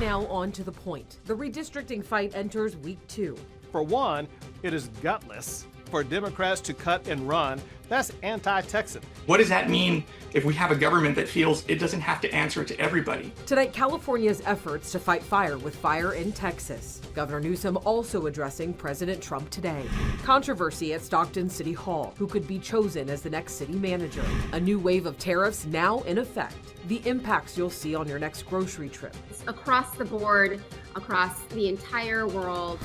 Now on to the point. The redistricting fight enters week 2. For one, it is gutless for Democrats to cut and run. That's anti-Texan. What does that mean if we have a government that feels it doesn't have to answer to everybody? Tonight, California's efforts to fight fire with fire in Texas. Governor Newsom also addressing President Trump today. Controversy at Stockton City Hall. Who could be chosen as the next city manager? A new wave of tariffs now in effect. The impacts you'll see on your next grocery trip. It's across the board, across the entire world.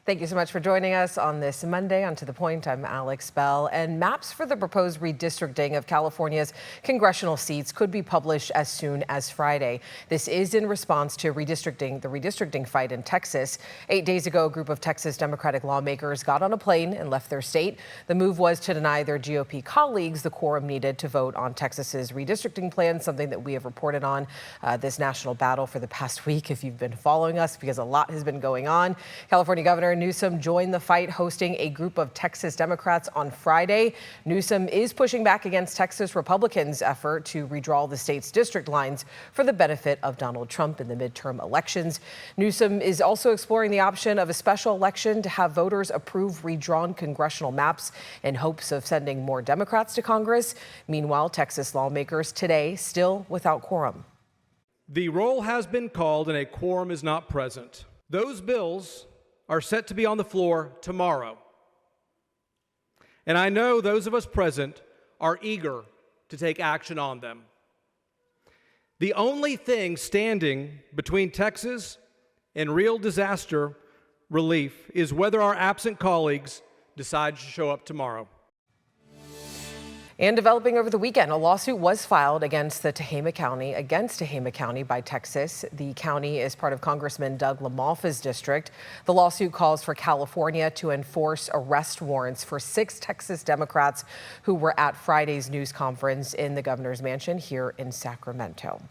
Thank you so much for joining us on this Monday. On To The Point, I'm Alex Bell. And maps for the proposed redistricting of California's congressional seats could be published as soon as Friday. This is in response to the redistricting fight in Texas. 8 days ago, a group of Texas Democratic lawmakers got on a plane and left their state. The move was to deny their GOP colleagues the quorum needed to vote on Texas's redistricting plan, something that we have reported on this national battle for the past week, if you've been following us, because a lot has been going on. California Governor Newsom joined the fight, hosting a group of Texas Democrats on Friday. Newsom is pushing back against Texas Republicans' effort to redraw the state's district lines for the benefit of Donald Trump in the midterm elections. Newsom is also exploring the option of a special election to have voters approve redrawn congressional maps in hopes of sending more Democrats to Congress. Meanwhile, Texas lawmakers today still without quorum. The roll has been called and a quorum is not present. Those bills are set to be on the floor tomorrow. And I know those of us present are eager to take action on them. The only thing standing between Texas and real disaster relief is whether our absent colleagues decide to show up tomorrow. And developing over the weekend, a lawsuit was filed against Tehama County by Texas. The county is part of Congressman Doug LaMalfa's district. The lawsuit calls for California to enforce arrest warrants for 6 Texas Democrats who were at Friday's news conference in the governor's mansion here in Sacramento.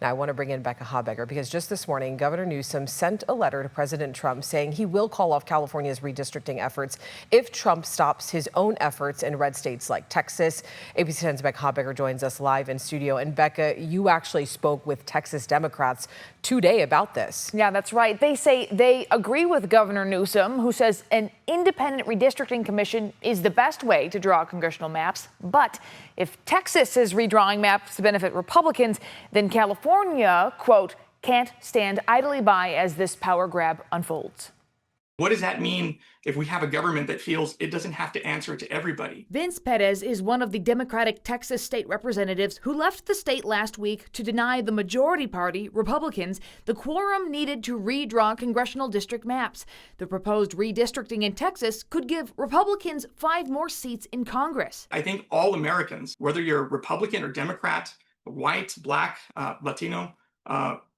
Now, I want to bring in Becca Habegger because just this morning, Governor Newsom sent a letter to President Trump saying he will call off California's redistricting efforts if Trump stops his own efforts in red states like Texas. ABC 10's Becca Habegger joins us live in studio. And Becca, you actually spoke with Texas Democrats today about this. Yeah, that's right. They say they agree with Governor Newsom, who says an independent redistricting commission is the best way to draw congressional maps. But if Texas is redrawing maps to benefit Republicans, then California, quote, can't stand idly by as this power grab unfolds. What does that mean if we have a government that feels it doesn't have to answer to everybody? Vince Perez is one of the Democratic Texas state representatives who left the state last week to deny the majority party, Republicans, the quorum needed to redraw congressional district maps. The proposed redistricting in Texas could give Republicans 5 more seats in Congress. I think all Americans, whether you're Republican or Democrat, white, black, Latino,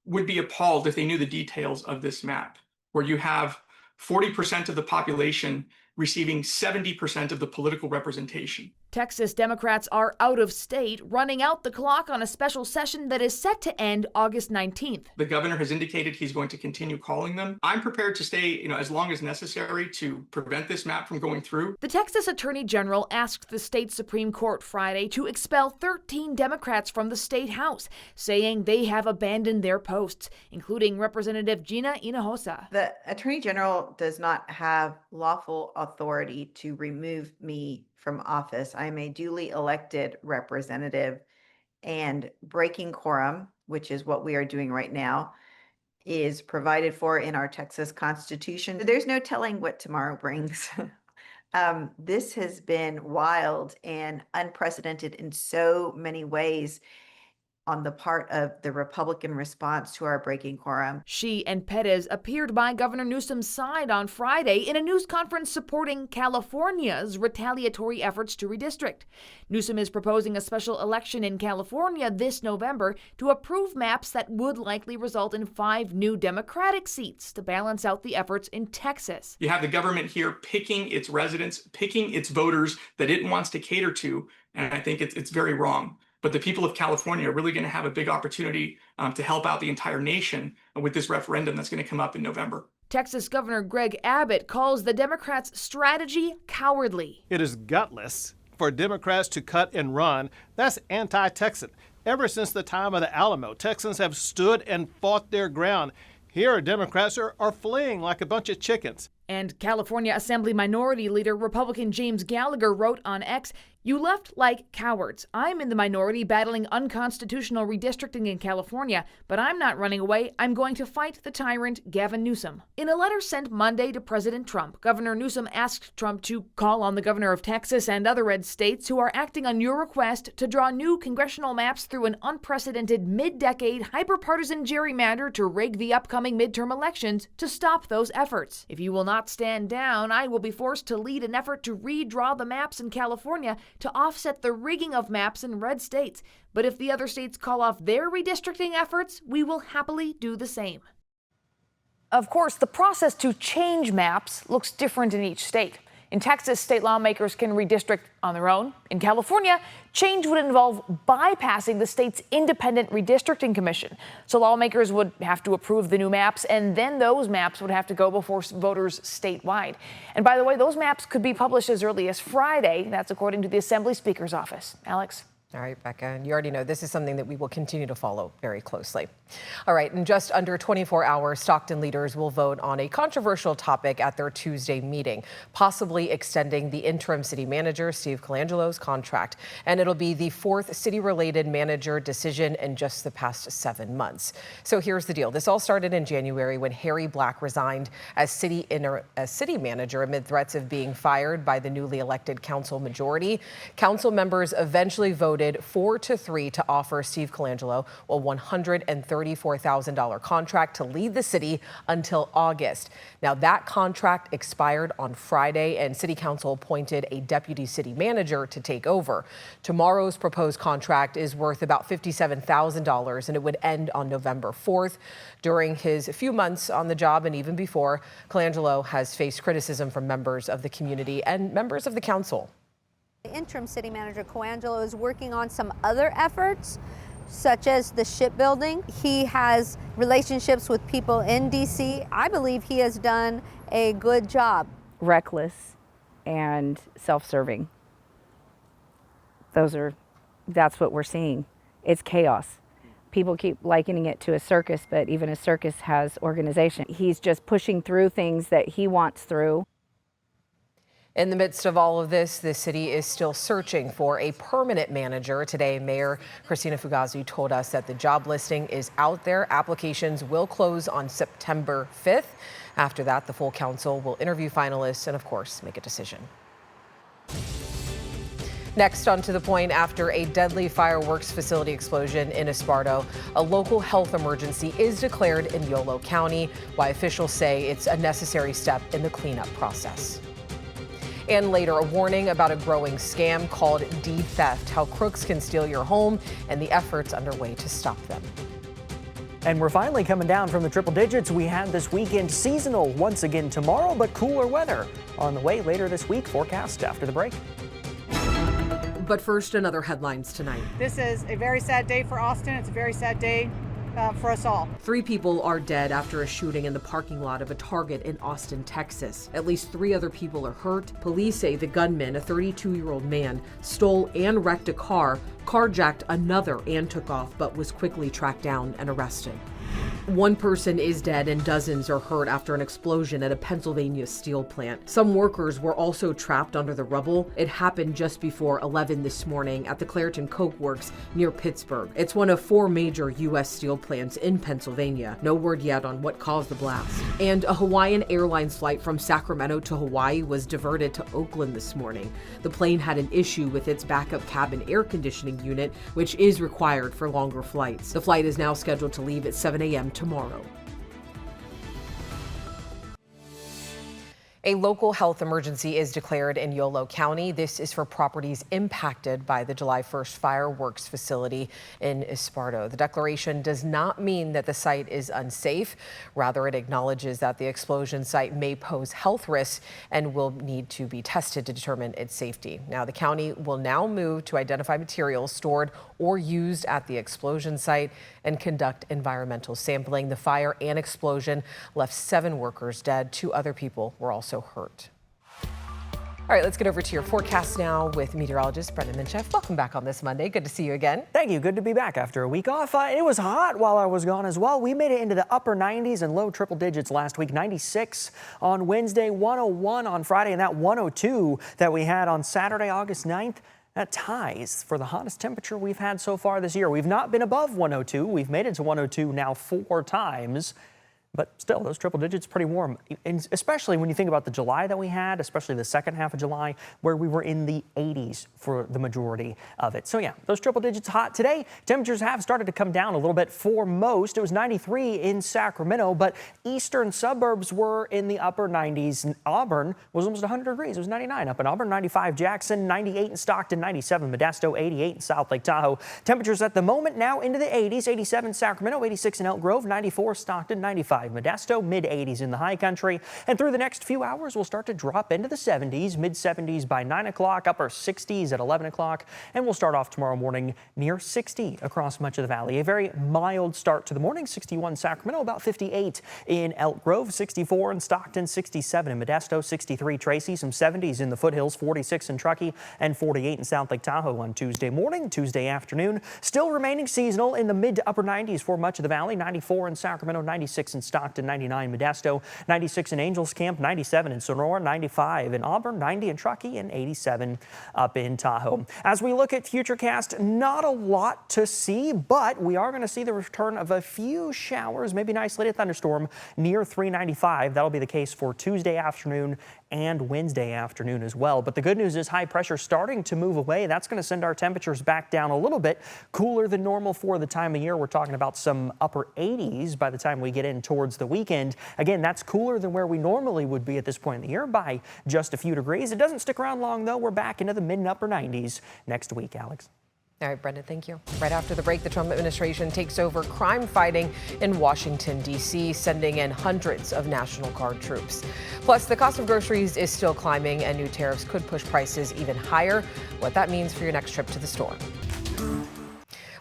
would be appalled if they knew the details of this map, where you have 40% of the population receiving 70% of the political representation. Texas Democrats are out of state, running out the clock on a special session that is set to end August 19th. The governor has indicated he's going to continue calling them. I'm prepared to stay, as long as necessary to prevent this map from going through. The Texas Attorney General asked the state Supreme Court Friday to expel 13 Democrats from the state House, saying they have abandoned their posts, including Representative Gina Hinojosa. The Attorney General does not have lawful authority to remove me from office. I am a duly elected representative, and breaking quorum, which is what we are doing right now, is provided for in our Texas Constitution. There's no telling what tomorrow brings. This has been wild and unprecedented in so many ways on the part of the Republican response to our breaking quorum. She and Perez appeared by Governor Newsom's side on Friday in a news conference supporting California's retaliatory efforts to redistrict. Newsom is proposing a special election in California this November to approve maps that would likely result in 5 new Democratic seats to balance out the efforts in Texas. You have the government here picking its residents, picking its voters that it wants to cater to, and I think it's very wrong. But the people of California are really going to have a big opportunity to help out the entire nation with this referendum that's going to come up in November. Texas Governor Greg Abbott calls the Democrats' strategy cowardly. It is gutless for Democrats to cut and run. That's anti-Texan. Ever since the time of the Alamo, Texans have stood and fought their ground. Here, Democrats are fleeing like a bunch of chickens. And California Assembly Minority Leader Republican James Gallagher wrote on X, "You left like cowards. I'm in the minority battling unconstitutional redistricting in California, but I'm not running away. I'm going to fight the tyrant Gavin Newsom." In a letter sent Monday to President Trump, Governor Newsom asked Trump to call on the governor of Texas and other red states who are acting on your request to draw new congressional maps through an unprecedented mid-decade hyper-partisan gerrymander to rig the upcoming midterm elections to stop those efforts. If you will not stand down, I will be forced to lead an effort to redraw the maps in California to offset the rigging of maps in red states. But if the other states call off their redistricting efforts, we will happily do the same. Of course, the process to change maps looks different in each state. In Texas, state lawmakers can redistrict on their own. In California, change would involve bypassing the state's independent redistricting commission. So lawmakers would have to approve the new maps, and then those maps would have to go before voters statewide. And by the way, those maps could be published as early as Friday. That's according to the Assembly Speaker's office. Alex. All right, Becca, and you already know this is something that we will continue to follow very closely. All right, in just under 24 hours, Stockton leaders will vote on a controversial topic at their Tuesday meeting, possibly extending the interim city manager, Steve Colangelo's contract. And it'll be the fourth city-related manager decision in just the past 7 months. So here's the deal. This all started in January when Harry Black resigned as city manager amid threats of being fired by the newly elected council majority. Council members eventually voted 4-3 to offer Steve Colangelo a $134,000 contract to lead the city until August. Now, that contract expired on Friday, and City Council appointed a deputy city manager to take over. Tomorrow's proposed contract is worth about $57,000, and it would end on November 4th. During his few months on the job, and even before, Colangelo has faced criticism from members of the community and members of the council. Interim city manager Coangelo is working on some other efforts, such as the shipbuilding. He has relationships with people in DC. I believe he has done a good job. Reckless and self-serving. That's what we're seeing. It's chaos. People keep likening it to a circus, but even a circus has organization. He's just pushing through things that he wants through. In the midst of all of this, the city is still searching for a permanent manager. Today, Mayor Christina Fugazi told us that the job listing is out there. Applications will close on September 5th. After that, the full council will interview finalists and, of course, make a decision. Next, on To the Point, after a deadly fireworks facility explosion in Esparto, a local health emergency is declared in Yolo County, why officials say it's a necessary step in the cleanup process. And later, a warning about a growing scam called deed theft, how crooks can steal your home and the efforts underway to stop them. And we're finally coming down from the triple digits we had this weekend. Seasonal once again tomorrow, but cooler weather on the way later this week. Forecast after the break. But first, another headlines tonight. This is a very sad day for Austin. It's a very sad day for us all. 3 people are dead after a shooting in the parking lot of a Target in Austin, Texas. At least 3 other people are hurt. Police say the gunman, a 32-year-old man, stole and wrecked a car, carjacked another and took off, but was quickly tracked down and arrested. 1 person is dead and dozens are hurt after an explosion at a Pennsylvania steel plant. Some workers were also trapped under the rubble. It happened just before 11 this morning at the Clairton Coke Works near Pittsburgh. It's one of 4 major U.S. steel plants in Pennsylvania. No word yet on what caused the blast. And a Hawaiian Airlines flight from Sacramento to Hawaii was diverted to Oakland this morning. The plane had an issue with its backup cabin air conditioning unit, which is required for longer flights. The flight is now scheduled to leave at 7 a.m. tomorrow. A local health emergency is declared in Yolo County. This is for properties impacted by the July 1st fireworks facility in Esparto. The declaration does not mean that the site is unsafe. Rather, it acknowledges that the explosion site may pose health risks and will need to be tested to determine its safety. Now, the county will now move to identify materials stored or used at the explosion site and conduct environmental sampling. The fire and explosion left 7 workers dead. 2 other people were also hurt. All right, let's get over to your forecast now with meteorologist Brendan Minchef. Welcome back on this Monday. Good to see you again. Thank you. Good to be back after a week off. It was hot while I was gone as well. We made it into the upper 90s and low triple digits last week. 96 on Wednesday, 101 on Friday, and that 102 that we had on Saturday, August 9th. That ties for the hottest temperature we've had so far this year. We've not been above 102. We've made it to 102 now 4 times. But still, those triple digits pretty warm, and especially when you think about the July that we had, especially the second half of July, where we were in the 80s for the majority of it. So yeah, those triple digits hot today. Temperatures have started to come down a little bit for most. It was 93 in Sacramento, but eastern suburbs were in the upper 90s. And Auburn was almost 100 degrees. It was 99 up in Auburn, 95 Jackson, 98 in Stockton, 97 Modesto, 88 in South Lake Tahoe. Temperatures at the moment now into the 80s, 87 Sacramento, 86 in Elk Grove, 94 Stockton, 95 Modesto, mid-80s in the high country. And through the next few hours, we'll start to drop into the 70s, mid-70s by 9 o'clock, upper 60s at 11 o'clock. And we'll start off tomorrow morning near 60 across much of the valley. A very mild start to the morning. 61 Sacramento, about 58 in Elk Grove, 64 in Stockton, 67 in Modesto, 63 Tracy, some 70s in the foothills, 46 in Truckee, and 48 in South Lake Tahoe on Tuesday morning. Tuesday afternoon, still remaining seasonal in the mid to upper 90s for much of the valley. 94 in Sacramento, 96 in Stockton, 99 Modesto, 96 in Angels Camp, 97 in Sonora, 95 in Auburn, 90 in Truckee, and 87 up in Tahoe. As we look at Futurecast, not a lot to see, but we are going to see the return of a few showers, maybe an isolated thunderstorm near 395. That'll be the case for Tuesday afternoon and Wednesday afternoon as well. But the good news is high pressure starting to move away. That's going to send our temperatures back down a little bit, cooler than normal for the time of year. We're talking about some upper 80s by the time we get in towards the weekend. Again, that's cooler than where we normally would be at this point in the year by just a few degrees. It doesn't stick around long, though. We're back into the mid and upper 90s next week, Alex. All right, Brendan, thank you. Right after the break, the Trump administration takes over crime fighting in Washington, D.C., sending in hundreds of National Guard troops. Plus, the cost of groceries is still climbing, and new tariffs could push prices even higher. What that means for your next trip to the store.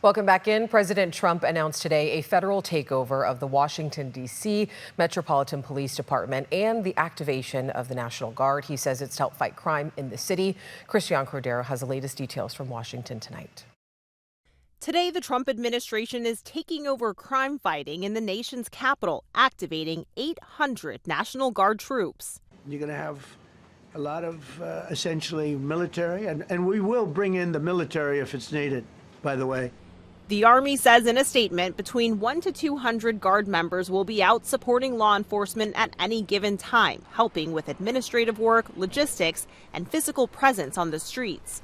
Welcome back in. President Trump announced today a federal takeover of the Washington, D.C. Metropolitan Police Department and the activation of the National Guard. He says it's to help fight crime in the city. Christiane Cordero has the latest details from Washington tonight. Today, the Trump administration is taking over crime fighting in the nation's capital, activating 800 National Guard troops. You're going to have a lot of essentially military, and we will bring in the military if it's needed, by the way. The Army says in a statement between 100 to 200 Guard members will be out supporting law enforcement at any given time, helping with administrative work, logistics, and physical presence on the streets.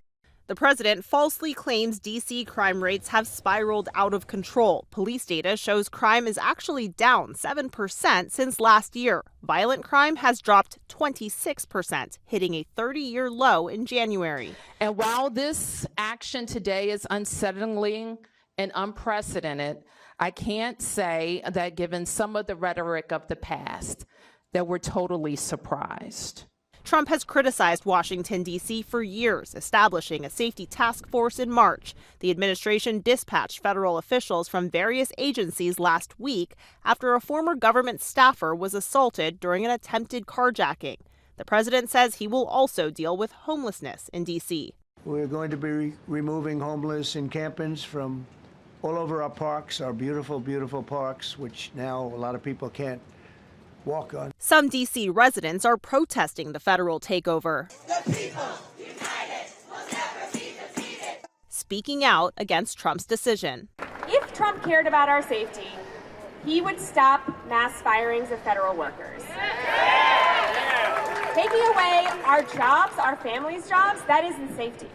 The president falsely claims D.C. crime rates have spiraled out of control. Police data shows crime is actually down 7% since last year. Violent crime has dropped 26%, hitting a 30-year low in January. And while this action today is unsettling and unprecedented, I can't say that given some of the rhetoric of the past, that we're totally surprised. Trump has criticized Washington, D.C. for years, establishing a safety task force in March. The administration dispatched federal officials from various agencies last week after a former government staffer was assaulted during an attempted carjacking. The president says he will also deal with homelessness in D.C. We're going to be removing homeless encampments from all over our parks, our beautiful, beautiful parks, which now a lot of people can't walk on. Some D.C. residents are protesting the federal takeover. The people united will never be defeated. Speaking out against Trump's decision. If Trump cared about our safety, he would stop mass firings of federal workers. Taking away our jobs, our families' jobs, that isn't safety.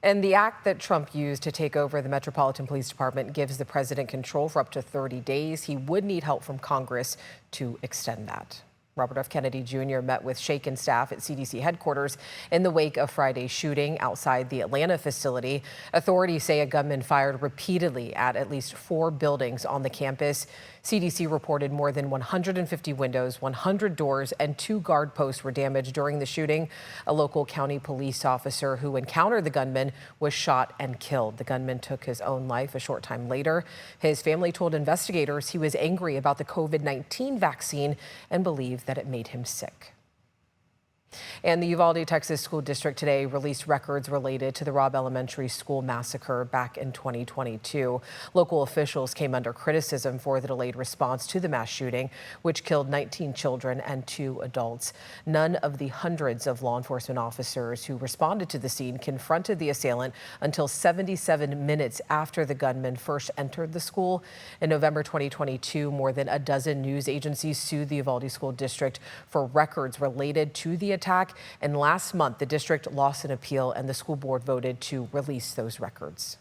And the act that Trump used to take over the Metropolitan Police Department gives the president control for up to 30 days. He would need help from Congress to extend that. Robert F. Kennedy Jr. met with shaken staff at CDC headquarters in the wake of Friday's shooting outside the Atlanta facility. Authorities say a gunman fired repeatedly at least 4 buildings on the campus. CDC reported more than 150 windows, 100 doors, and 2 guard posts were damaged during the shooting. A local county police officer who encountered the gunman was shot and killed. The gunman took his own life a short time later. His family told investigators he was angry about the COVID-19 vaccine and believed that it made him sick. And the Uvalde, Texas School District today released records related to the Robb Elementary School massacre back in 2022. Local officials came under criticism for the delayed response to the mass shooting, which killed 19 children and 2 adults. None of the hundreds of law enforcement officers who responded to the scene confronted the assailant until 77 minutes after the gunman first entered the school. In November 2022, more than a dozen news agencies sued the Uvalde School District for records related to the attack, and last month the district lost an appeal and the school board voted to release those records.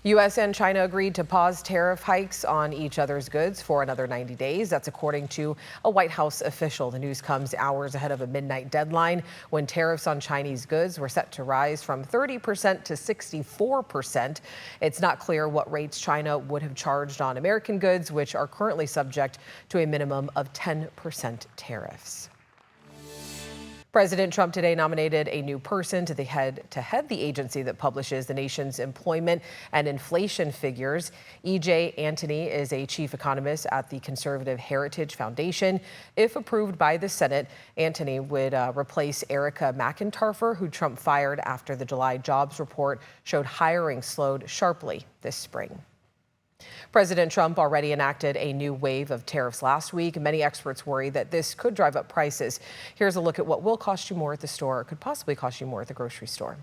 U.S. and China agreed to pause tariff hikes on each other's goods for another 90 days. That's according to a White House official. The news comes hours ahead of a midnight deadline when tariffs on Chinese goods were set to rise from 30% to 64%. It's not clear what rates China would have charged on American goods, which are currently subject to a minimum of 10% tariffs. President Trump today nominated a new person to head the agency that publishes the nation's employment and inflation figures. E.J. Antony is a chief economist at the Conservative Heritage Foundation. If approved by the Senate, Antony would replace Erica McIntarfer, who Trump fired after the July jobs report showed hiring slowed sharply this spring. President Trump already enacted a new wave of tariffs last week. Many experts worry that this could drive up prices. Here's a look at what will cost you more at the store or could possibly cost you more at the grocery store.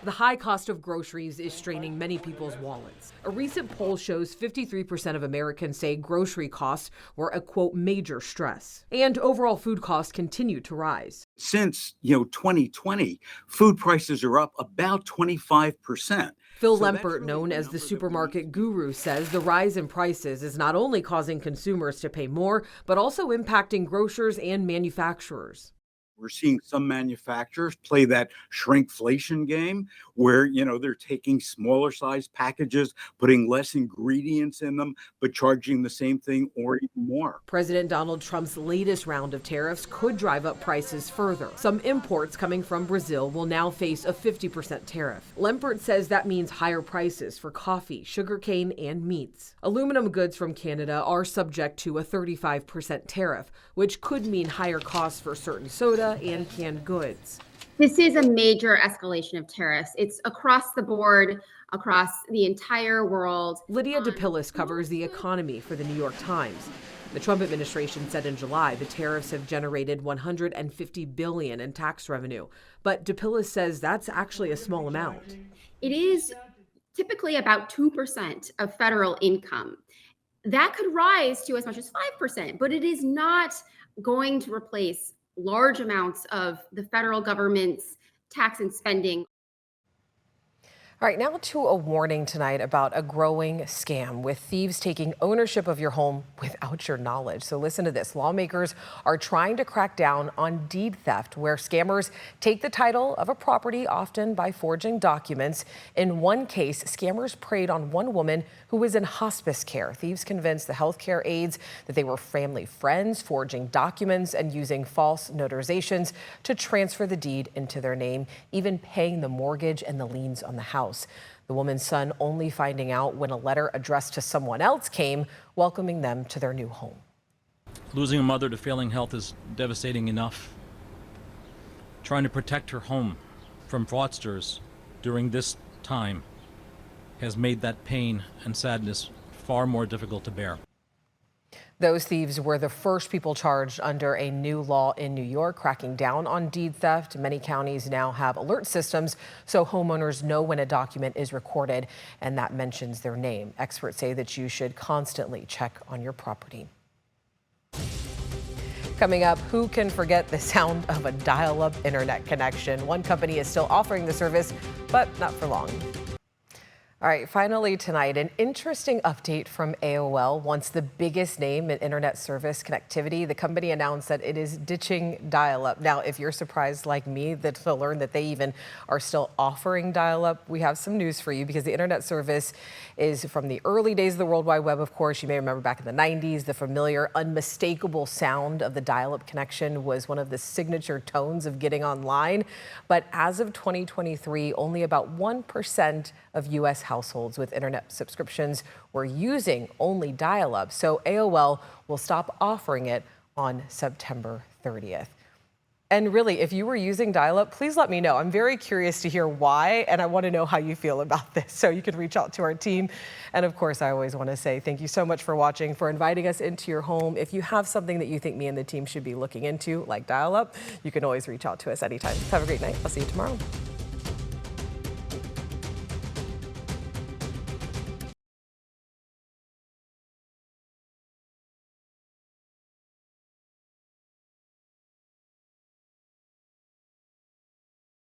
The high cost of groceries is straining many people's wallets. A recent poll shows 53% of Americans say grocery costs were a, quote, major stress. And overall food costs continue to rise. Since, 2020, food prices are up about 25%. Phil Lempert, known as the supermarket guru, says the rise in prices is not only causing consumers to pay more, but also impacting grocers and manufacturers. We're seeing some manufacturers play that shrinkflation game where, they're taking smaller size packages, putting less ingredients in them, but charging the same thing or even more. President Donald Trump's latest round of tariffs could drive up prices further. Some imports coming from Brazil will now face a 50% tariff. Lempert says that means higher prices for coffee, sugarcane, and meats. Aluminum goods from Canada are subject to a 35% tariff, which could mean higher costs for certain soda and canned goods. This is a major escalation of tariffs. It's across the board, across the entire world. Lydia DePillis covers the economy for the New York Times. The Trump administration said in July the tariffs have generated $150 billion in tax revenue. But DePillis says that's actually a small amount. It is typically about 2% of federal income. That could rise to as much as 5%, but it is not going to replace large amounts of the federal government's tax and spending. All right, now to a warning tonight about a growing scam with thieves taking ownership of your home without your knowledge. So listen to this. Lawmakers are trying to crack down on deed theft, where scammers take the title of a property, often by forging documents. In one case, scammers preyed on one woman who was in hospice care. Thieves convinced the healthcare aides that they were family friends, forging documents and using false notarizations to transfer the deed into their name, even paying the mortgage and the liens on the house. The woman's son only finding out when a letter addressed to someone else came, welcoming them to their new home. Losing a mother to failing health is devastating enough. Trying to protect her home from fraudsters during this time has made that pain and sadness far more difficult to bear. Those thieves were the first people charged under a new law in New York, cracking down on deed theft. Many counties now have alert systems so homeowners know when a document is recorded and that mentions their name. Experts say that you should constantly check on your property. Coming up, who can forget the sound of a dial-up internet connection? One company is still offering the service, but not for long. All right, finally tonight, an interesting update from AOL. Once the biggest name in internet service connectivity, the company announced that it is ditching dial-up. Now, if you're surprised like me to learn that they even are still offering dial-up, we have some news for you because the internet service is from the early days of the World Wide Web, of course. You may remember back in the 90s, the familiar, unmistakable sound of the dial-up connection was one of the signature tones of getting online. But as of 2023, only about 1% of U.S. households with internet subscriptions were using only dial-up, so AOL will stop offering it on September 30th. And really, if you were using dial-up, please let me know. I'm very curious to hear why, and I want to know how you feel about this. So you can reach out to our team. And of course, I always want to say thank you so much for watching, for inviting us into your home. If you have something that you think me and the team should be looking into, like dial-up, you can always reach out to us anytime. Have a great night. I'll see you tomorrow.